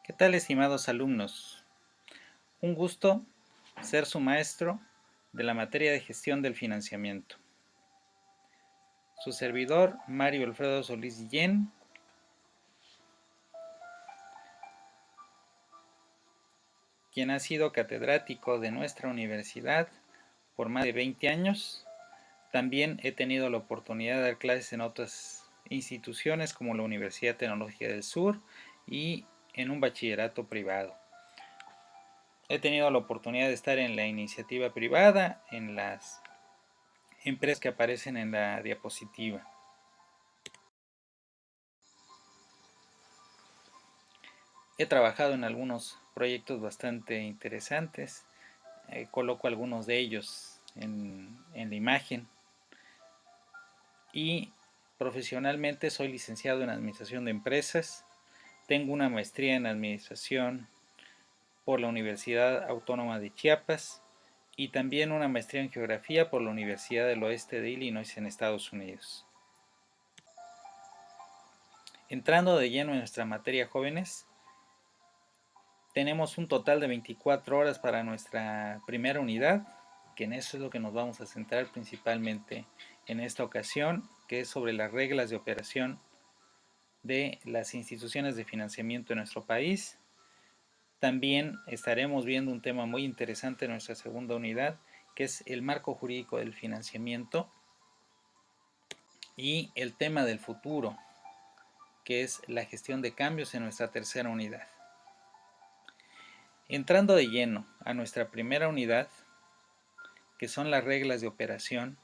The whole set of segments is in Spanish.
¿Qué tal, estimados alumnos? Un gusto ser su maestro de la materia de gestión del financiamiento. Su servidor, Mario Alfredo Solís Guillén, quien ha sido catedrático de nuestra universidad por más de 20 años. También he tenido la oportunidad de dar clases en otras instituciones como la Universidad Tecnológica del Sur y en un bachillerato privado. He tenido la oportunidad de estar en la iniciativa privada, en las empresas que aparecen en la diapositiva. He trabajado en algunos proyectos bastante interesantes, coloco algunos de ellos en la imagen, y profesionalmente soy licenciado en Administración de Empresas, tengo una maestría en Administración por la Universidad Autónoma de Chiapas y también una maestría en Geografía por la Universidad del Oeste de Illinois en Estados Unidos. Entrando de lleno en nuestra materia, jóvenes, tenemos un total de 24 horas para nuestra primera unidad, que en eso es lo que nos vamos a centrar principalmente en esta ocasión, que es sobre las reglas de operación de las instituciones de financiamiento en nuestro país. También estaremos viendo un tema muy interesante en nuestra segunda unidad, que es el marco jurídico del financiamiento, y el tema del futuro, que es la gestión de cambios en nuestra tercera unidad. Entrando de lleno a nuestra primera unidad, que son las reglas de operación,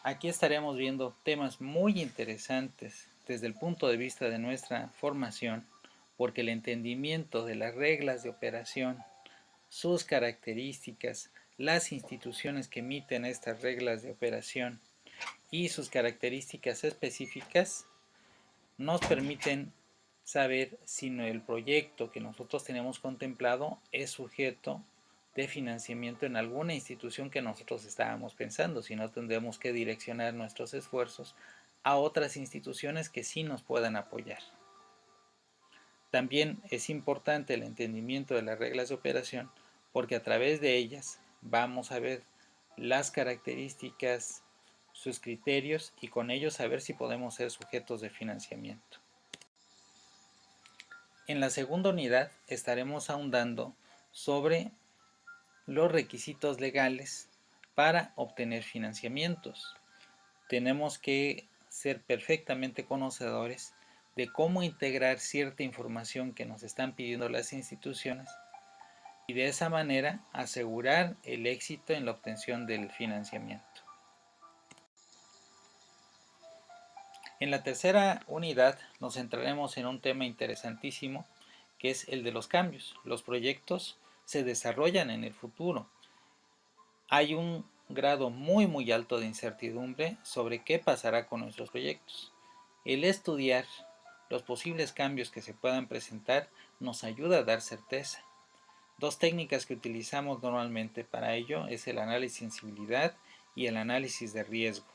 aquí estaremos viendo temas muy interesantes desde el punto de vista de nuestra formación, porque el entendimiento de las reglas de operación, sus características, las instituciones que emiten estas reglas de operación y sus características específicas nos permiten saber si el proyecto que nosotros tenemos contemplado es sujeto de financiamiento en alguna institución que nosotros estábamos pensando, si no tendremos que direccionar nuestros esfuerzos a otras instituciones que sí nos puedan apoyar. También es importante el entendimiento de las reglas de operación porque a través de ellas vamos a ver las características, sus criterios y con ellos saber si podemos ser sujetos de financiamiento. En la segunda unidad estaremos ahondando sobre los requisitos legales para obtener financiamientos. Tenemos que ser perfectamente conocedores de cómo integrar cierta información que nos están pidiendo las instituciones y de esa manera asegurar el éxito en la obtención del financiamiento. En la tercera unidad nos centraremos en un tema interesantísimo que es el de los cambios. Los proyectos se desarrollan en el futuro. Hay un grado muy alto de incertidumbre sobre qué pasará con nuestros proyectos. El estudiar los posibles cambios que se puedan presentar nos ayuda a dar certeza. Dos técnicas que utilizamos normalmente para ello es el análisis de sensibilidad y el análisis de riesgo.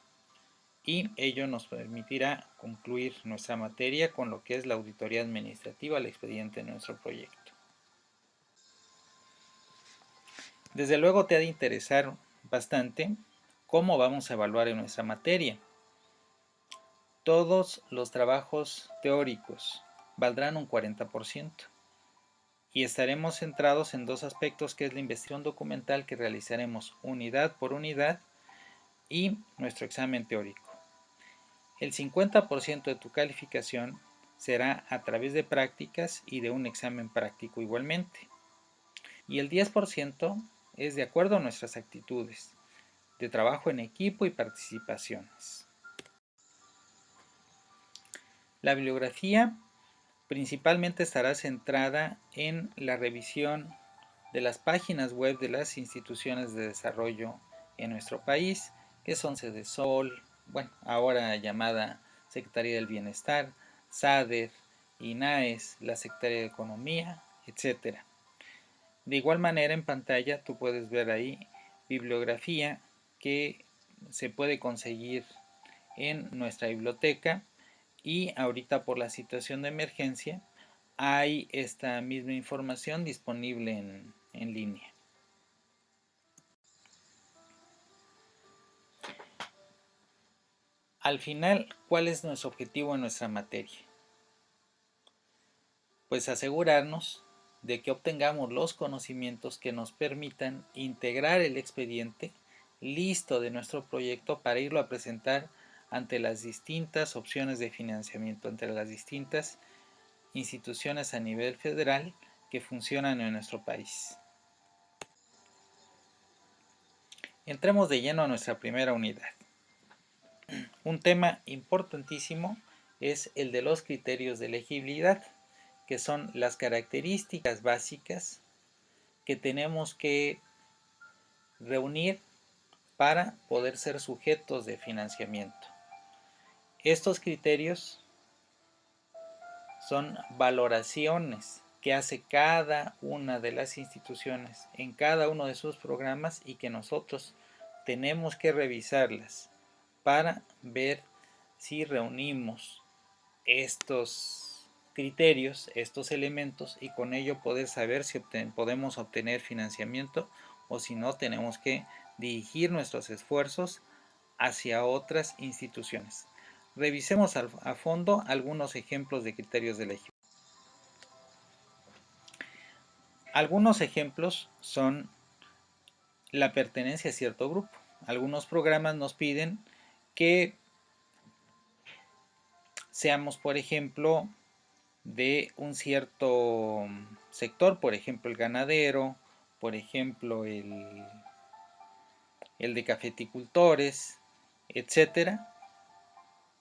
Y ello nos permitirá concluir nuestra materia con lo que es la auditoría administrativa al expediente de nuestro proyecto. Desde luego te ha de interesar bastante cómo vamos a evaluar en nuestra materia. Todos los trabajos teóricos valdrán un 40% y estaremos centrados en dos aspectos, que es la investigación documental que realizaremos unidad por unidad y nuestro examen teórico. El 50% de tu calificación será a través de prácticas y de un examen práctico igualmente. Y el 10% es de acuerdo a nuestras actitudes de trabajo en equipo y participaciones. La bibliografía principalmente estará centrada en la revisión de las páginas web de las instituciones de desarrollo en nuestro país, que son Sedesol, ahora llamada Secretaría del Bienestar, SADER, INAES, la Secretaría de Economía, etc. De igual manera, en pantalla tú puedes ver ahí bibliografía que se puede conseguir en nuestra biblioteca, y ahorita por la situación de emergencia hay esta misma información disponible en línea. Al final, ¿cuál es nuestro objetivo en nuestra materia? Pues asegurarnos de que obtengamos los conocimientos que nos permitan integrar el expediente listo de nuestro proyecto para irlo a presentar ante las distintas opciones de financiamiento, entre las distintas instituciones a nivel federal que funcionan en nuestro país. Entremos de lleno a nuestra primera unidad. Un tema importantísimo es el de los criterios de elegibilidad, que son las características básicas que tenemos que reunir para poder ser sujetos de financiamiento. Estos criterios son valoraciones que hace cada una de las instituciones en cada uno de sus programas y que nosotros tenemos que revisarlas para ver si reunimos estos criterios, estos elementos, y con ello poder saber si podemos obtener financiamiento o si no tenemos que dirigir nuestros esfuerzos hacia otras instituciones. Revisemos a fondo algunos ejemplos de criterios de elegibilidad. Algunos ejemplos son la pertenencia a cierto grupo. Algunos programas nos piden que seamos, por ejemplo, de un cierto sector, por ejemplo el ganadero, por ejemplo el de cafeticultores, etcétera,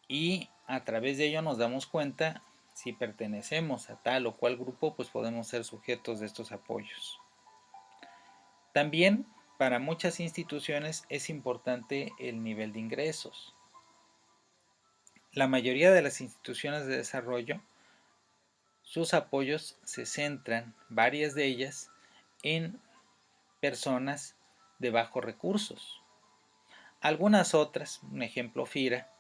y a través de ello nos damos cuenta si pertenecemos a tal o cual grupo, pues podemos ser sujetos de estos apoyos. También para muchas instituciones es importante el nivel de ingresos. La mayoría de las instituciones de desarrollo, sus apoyos se centran, varias de ellas, en personas de bajos recursos. Algunas otras, un ejemplo FIRA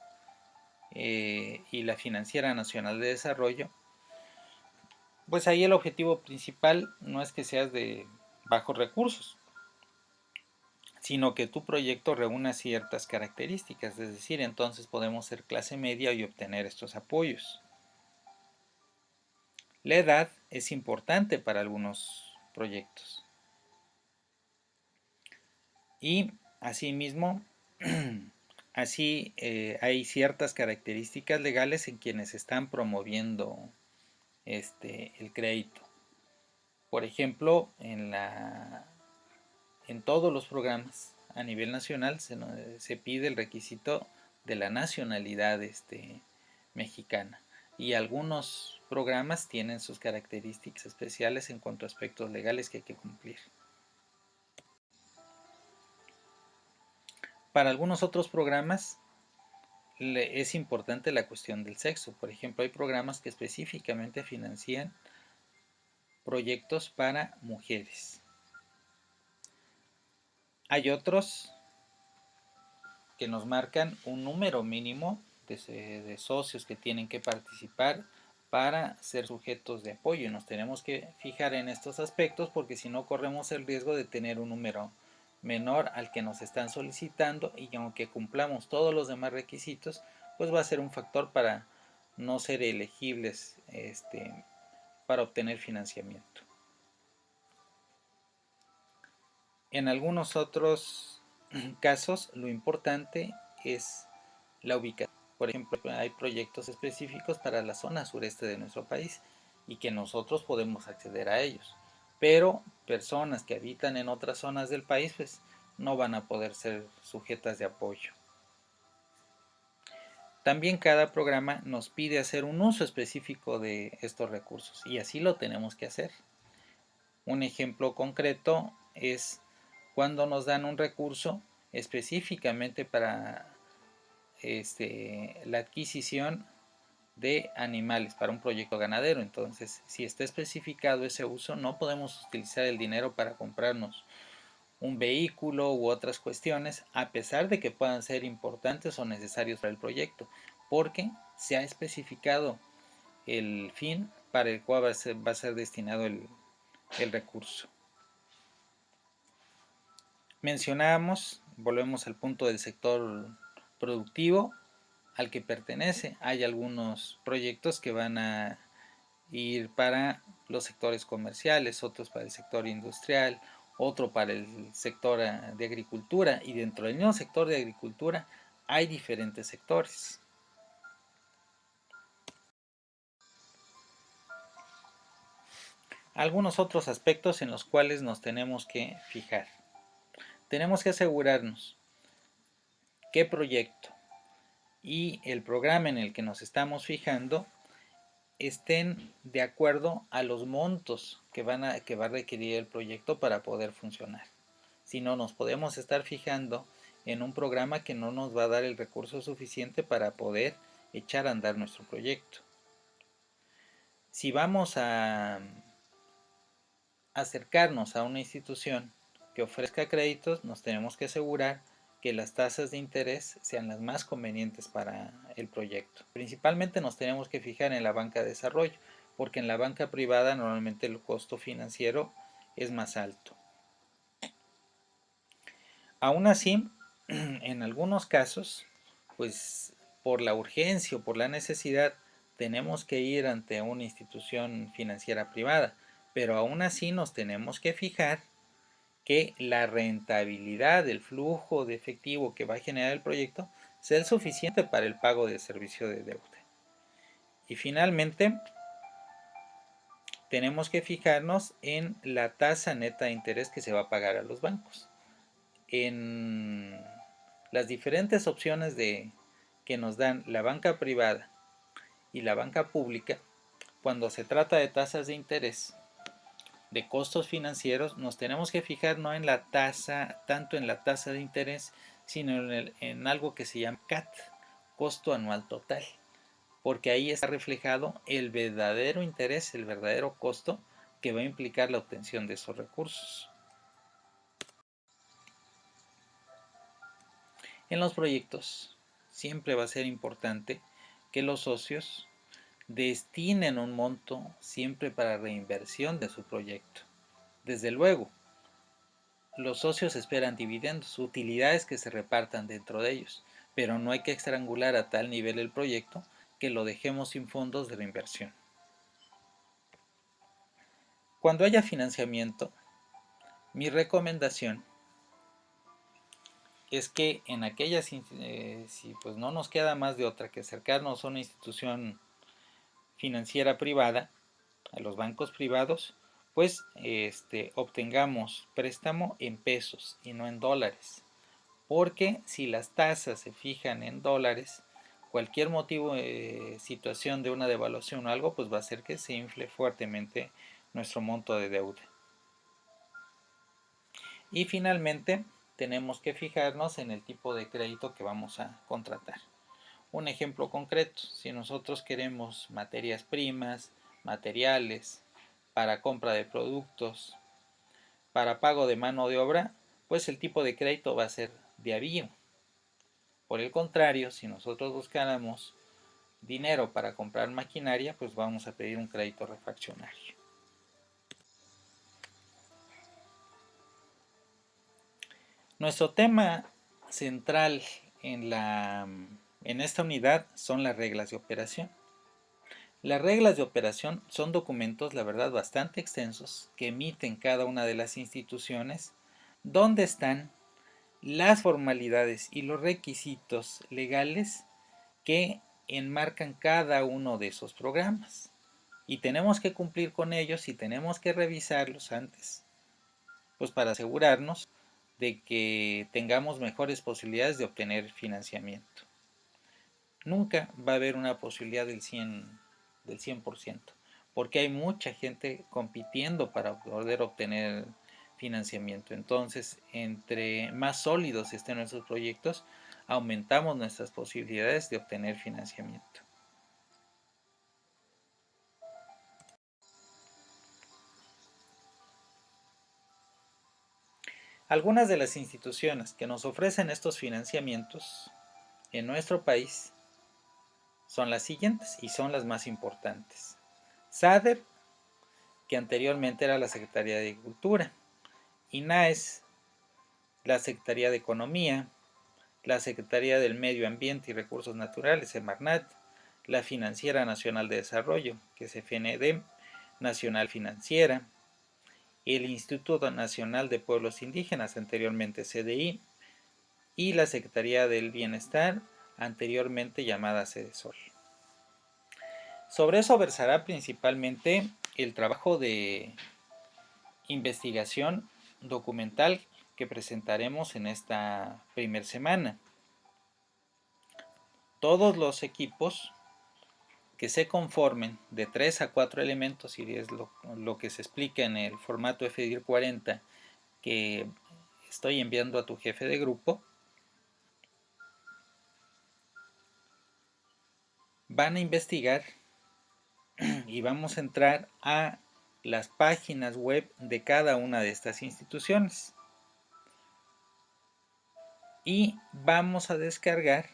y la Financiera Nacional de Desarrollo, pues ahí el objetivo principal no es que seas de bajos recursos, sino que tu proyecto reúna ciertas características, es decir, entonces podemos ser clase media y obtener estos apoyos. La edad es importante para algunos proyectos. Y asimismo, hay ciertas características legales en quienes están promoviendo el crédito. Por ejemplo, en todos los programas a nivel nacional se pide el requisito de la nacionalidad mexicana, y algunos programas tienen sus características especiales en cuanto a aspectos legales que hay que cumplir. Para algunos otros programas es importante la cuestión del sexo. Por ejemplo, hay programas que específicamente financian proyectos para mujeres. Hay otros que nos marcan un número mínimo de socios que tienen que participar para ser sujetos de apoyo, y nos tenemos que fijar en estos aspectos porque si no corremos el riesgo de tener un número menor al que nos están solicitando, y aunque cumplamos todos los demás requisitos, pues va a ser un factor para no ser elegibles para obtener financiamiento. En algunos otros casos lo importante es la ubicación. Por ejemplo, hay proyectos específicos para la zona sureste de nuestro país y que nosotros podemos acceder a ellos, pero personas que habitan en otras zonas del país pues no van a poder ser sujetas de apoyo. También cada programa nos pide hacer un uso específico de estos recursos y así lo tenemos que hacer. Un ejemplo concreto es cuando nos dan un recurso específicamente para la adquisición de animales para un proyecto ganadero. Entonces, si está especificado ese uso, no podemos utilizar el dinero para comprarnos un vehículo u otras cuestiones, a pesar de que puedan ser importantes o necesarios para el proyecto, porque se ha especificado el fin para el cual va a ser destinado el recurso. Mencionábamos, volvemos al punto del sector productivo al que pertenece. Hay algunos proyectos que van a ir para los sectores comerciales, otros para el sector industrial, otro para el sector de agricultura, y dentro del mismo sector de agricultura hay diferentes sectores. Algunos otros aspectos en los cuales nos tenemos que fijar. Tenemos que asegurarnos qué proyecto y el programa en el que nos estamos fijando estén de acuerdo a los montos que va a requerir el proyecto para poder funcionar. Si no, nos podemos estar fijando en un programa que no nos va a dar el recurso suficiente para poder echar a andar nuestro proyecto. Si vamos a acercarnos a una institución que ofrezca créditos, nos tenemos que asegurar que las tasas de interés sean las más convenientes para el proyecto. Principalmente nos tenemos que fijar en la banca de desarrollo, porque en la banca privada normalmente el costo financiero es más alto. Aún así, en algunos casos, pues por la urgencia o por la necesidad, tenemos que ir ante una institución financiera privada, pero aún así nos tenemos que fijar que la rentabilidad del flujo de efectivo que va a generar el proyecto sea el suficiente para el pago del servicio de deuda. Y finalmente, tenemos que fijarnos en la tasa neta de interés que se va a pagar a los bancos. En las diferentes opciones que nos dan la banca privada y la banca pública, cuando se trata de tasas de interés, de costos financieros, nos tenemos que fijar no en la tasa, tanto en la tasa de interés, sino en algo que se llama CAT, costo anual total, porque ahí está reflejado el verdadero interés, el verdadero costo que va a implicar la obtención de esos recursos. En los proyectos siempre va a ser importante que los socios destinen un monto siempre para reinversión de su proyecto. Desde luego, los socios esperan dividendos, utilidades que se repartan dentro de ellos, pero no hay que estrangular a tal nivel el proyecto que lo dejemos sin fondos de reinversión. Cuando haya financiamiento, mi recomendación es que en aquellas, si pues no nos queda más de otra que acercarnos a una institución financiera privada, a los bancos privados, pues obtengamos préstamo en pesos y no en dólares. Porque si las tasas se fijan en dólares, cualquier motivo, situación de una devaluación o algo, pues va a hacer que se infle fuertemente nuestro monto de deuda. Y finalmente, tenemos que fijarnos en el tipo de crédito que vamos a contratar. Un ejemplo concreto, si nosotros queremos materias primas, materiales, para compra de productos, para pago de mano de obra, pues el tipo de crédito va a ser de avío. Por el contrario, si nosotros buscáramos dinero para comprar maquinaria, pues vamos a pedir un crédito refaccionario. Nuestro tema central en esta unidad son las reglas de operación. Las reglas de operación son documentos, la verdad, bastante extensos que emiten cada una de las instituciones, donde están las formalidades y los requisitos legales que enmarcan cada uno de esos programas. Y tenemos que cumplir con ellos y tenemos que revisarlos antes, pues para asegurarnos de que tengamos mejores posibilidades de obtener financiamiento. Nunca va a haber una posibilidad del 100%, porque hay mucha gente compitiendo para poder obtener financiamiento. Entonces, entre más sólidos estén nuestros proyectos, aumentamos nuestras posibilidades de obtener financiamiento. Algunas de las instituciones que nos ofrecen estos financiamientos en nuestro país son las siguientes y son las más importantes. SADER, que anteriormente era la Secretaría de Agricultura, INAES, la Secretaría de Economía, la Secretaría del Medio Ambiente y Recursos Naturales, Semarnat, la Financiera Nacional de Desarrollo, que es FND, Nacional Financiera, el Instituto Nacional de Pueblos Indígenas, anteriormente CDI, y la Secretaría del Bienestar, anteriormente llamada CDSOL. Sobre eso versará principalmente el trabajo de investigación documental que presentaremos en esta primera semana. Todos los equipos que se conformen de 3 a 4 elementos, y es lo que se explica en el formato FDIR 40 que estoy enviando a tu jefe de grupo, van a investigar y vamos a entrar a las páginas web de cada una de estas instituciones y vamos a descargar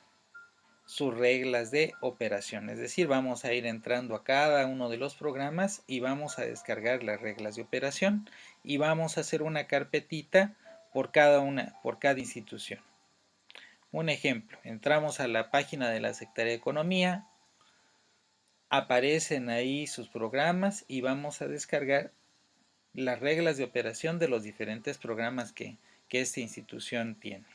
sus reglas de operación, es decir, vamos a ir entrando a cada uno de los programas y vamos a descargar las reglas de operación y vamos a hacer una carpetita por cada institución. Un ejemplo, entramos a la página de la Secretaría de Economía, aparecen ahí sus programas y vamos a descargar las reglas de operación de los diferentes programas que esta institución tiene.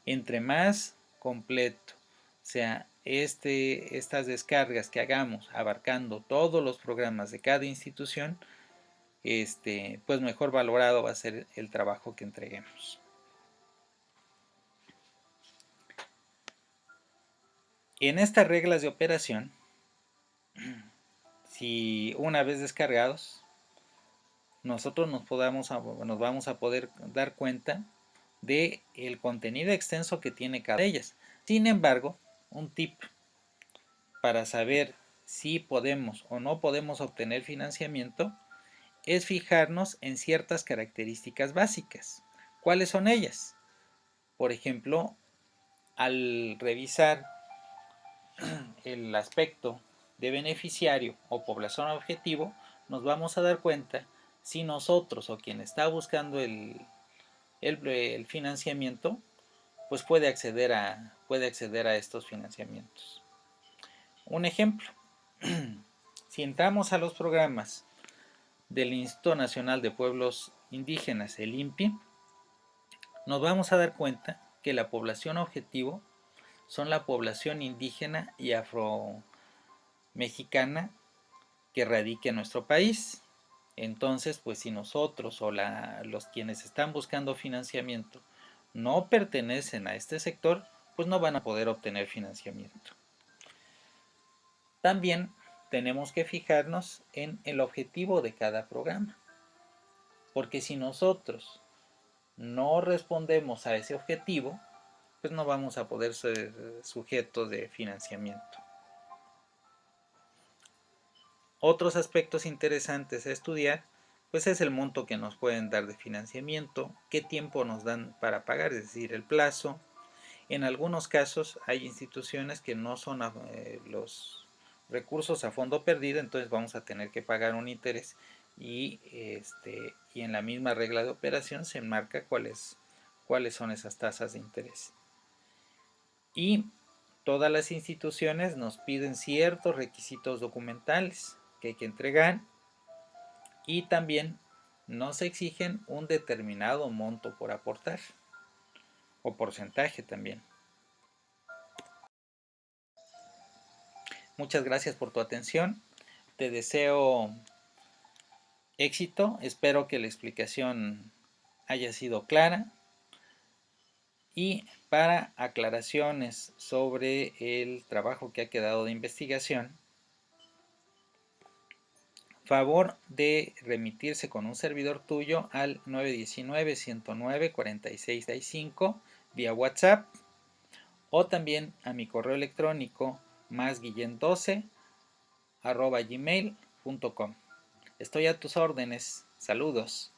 Entre más completo sea estas descargas que hagamos abarcando todos los programas de cada institución, pues mejor valorado va a ser el trabajo que entreguemos. En estas reglas de operación, si una vez descargados, nosotros nos vamos a poder dar cuenta de el contenido extenso que tiene cada una de ellas. Sin embargo, un tip para saber si podemos o no podemos obtener financiamiento es fijarnos en ciertas características básicas. ¿Cuáles son ellas? Por ejemplo, al revisar el aspecto de beneficiario o población objetivo, nos vamos a dar cuenta si nosotros o quien está buscando el financiamiento, pues puede acceder a estos financiamientos. Un ejemplo, si entramos a los programas del Instituto Nacional de Pueblos Indígenas, el INPI, nos vamos a dar cuenta que la población objetivo son la población indígena y afromexicana que radica en nuestro país. Entonces, pues si nosotros o los quienes están buscando financiamiento no pertenecen a este sector, pues no van a poder obtener financiamiento. También tenemos que fijarnos en el objetivo de cada programa, porque si nosotros no respondemos a ese objetivo, pues no vamos a poder ser sujetos de financiamiento. Otros aspectos interesantes a estudiar, pues es el monto que nos pueden dar de financiamiento, qué tiempo nos dan para pagar, es decir, el plazo. En algunos casos hay instituciones que no son los recursos a fondo perdido, entonces vamos a tener que pagar un interés y en la misma regla de operación se enmarca cuáles son esas tasas de interés. Y todas las instituciones nos piden ciertos requisitos documentales que hay que entregar y también nos exigen un determinado monto por aportar o porcentaje también. Muchas gracias por tu atención. Te deseo éxito. Espero que la explicación haya sido clara. Y para aclaraciones sobre el trabajo que ha quedado de investigación, favor de remitirse con un servidor tuyo al 919-109-4665 vía WhatsApp o también a mi correo electrónico +12@gmail.com. Estoy a tus órdenes. Saludos.